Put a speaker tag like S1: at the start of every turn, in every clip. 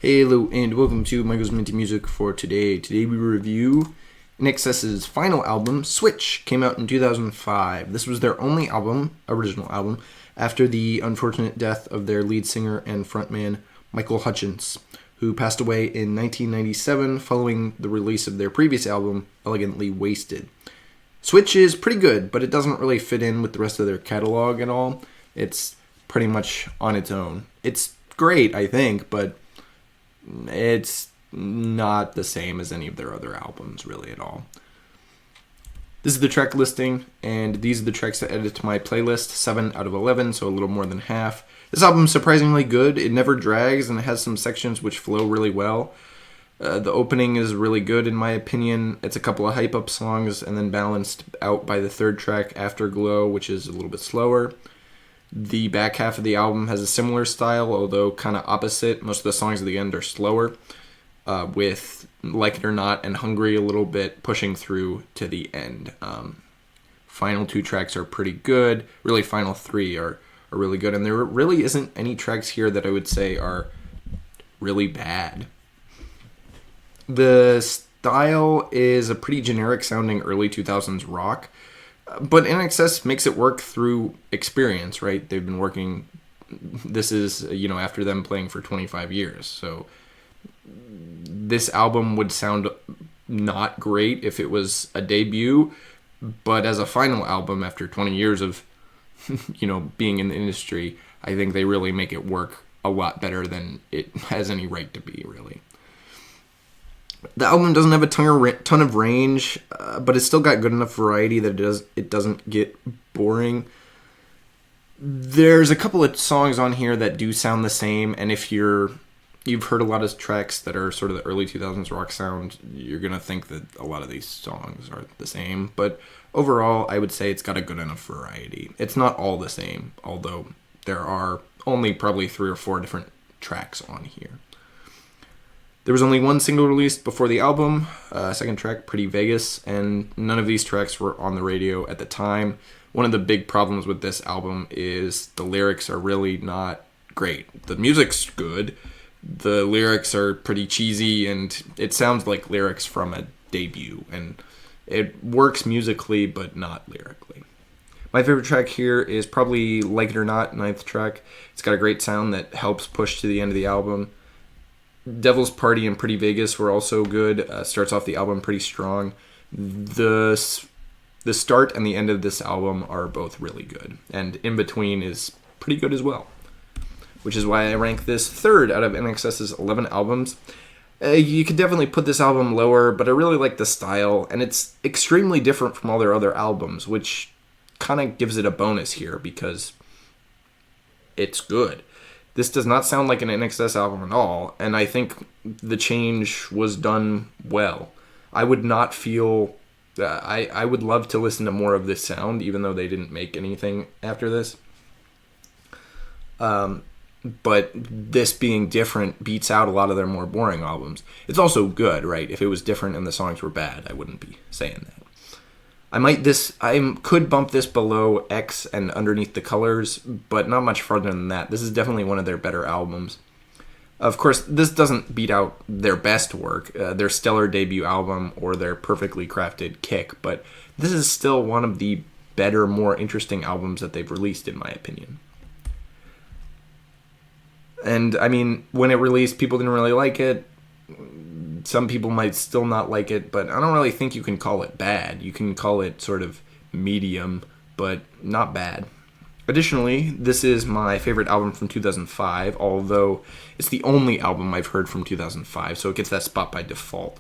S1: Hello and welcome to Michael's Minty Music for today. Today we review INXS's final album, Switch, came out in 2005. This was their only original album, after the unfortunate death of their lead singer and frontman, Michael Hutchence, who passed away in 1997 following the release of their previous album, Elegantly Wasted. Switch is pretty good, but it doesn't really fit in with the rest of their catalog at all. It's pretty much on its own. It's great, I think, but it's not the same as any of their other albums, really, at all. This is the track listing, and these are the tracks that added to my playlist, 7 out of 11, so a little more than half. This album's surprisingly good. It never drags, and it has some sections which flow really well. The opening is really good, in my opinion. It's a couple of hype-up songs, and then balanced out by the third track, Afterglow, which is a little bit slower. The back half of the album has a similar style, although kind of opposite. Most of the songs at the end are slower, with Like It or Not and Hungry a little bit pushing through to the end. Final two tracks are pretty good. Really, final three are really good. And there really isn't any tracks here that I would say are really bad. The style is a pretty generic sounding early 2000s rock. But INXS makes it work through experience, right? They've been working, this is, after them playing for 25 years. So this album would sound not great if it was a debut, but as a final album after 20 years of, being in the industry, I think they really make it work a lot better than it has any right to be, really. The album doesn't have a ton of range, but it's still got good enough variety that it doesn't get boring. There's a couple of songs on here that do sound the same, and if you've heard a lot of tracks that are sort of the early 2000s rock sound, you're going to think that a lot of these songs are the same. But overall, I would say it's got a good enough variety. It's not all the same, although there are only probably 3 or 4 different tracks on here. There was only one single released before the album, second track, Pretty Vegas, and none of these tracks were on the radio at the time. One of the big problems with this album is the lyrics are really not great. The music's good, the lyrics are pretty cheesy, and it sounds like lyrics from a debut, and it works musically, but not lyrically. My favorite track here is probably Like It or Not, 9th track. It's got a great sound that helps push to the end of the album. Devil's Party and Pretty Vegas were also good. Starts off the album pretty strong. The start and the end of this album are both really good. And In Between is pretty good as well. Which is why I rank this 3rd out of INXS's 11 albums. You could definitely put this album lower, but I really like the style. And it's extremely different from all their other albums, which kind of gives it a bonus here because it's good. This does not sound like an INXS album at all, and I think the change was done well. I would not feel... I would love to listen to more of this sound, even though they didn't make anything after this. But this being different beats out a lot of their more boring albums. It's also good, right? If it was different and the songs were bad, I wouldn't be saying that. I could bump this below X and Underneath the Colors, but not much further than that. This is definitely one of their better albums. Of course, this doesn't beat out their best work, their stellar debut album or their perfectly crafted Kick, but this is still one of the better, more interesting albums that they've released, in my opinion. And, when it released, people didn't really like it. Some people might still not like it, but I don't really think you can call it bad. You can call it sort of medium, but not bad. Additionally, this is my favorite album from 2005, although it's the only album I've heard from 2005, so it gets that spot by default.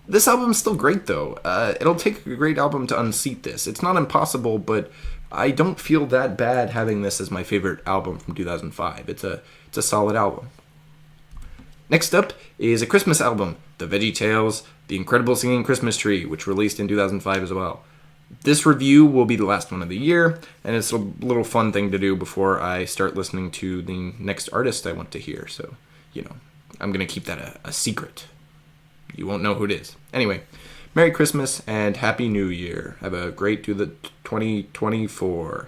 S1: This album's still great, though. It'll take a great album to unseat this. It's not impossible, but I don't feel that bad having this as my favorite album from 2005. It's a solid album. Next up is a Christmas album, The Veggietales, The Incredible Singing Christmas Tree, which released in 2005 as well. This review will be the last one of the year, and it's a little fun thing to do before I start listening to the next artist I want to hear. So, I'm going to keep that a secret. You won't know who it is. Anyway, Merry Christmas and Happy New Year. Have a great 2024.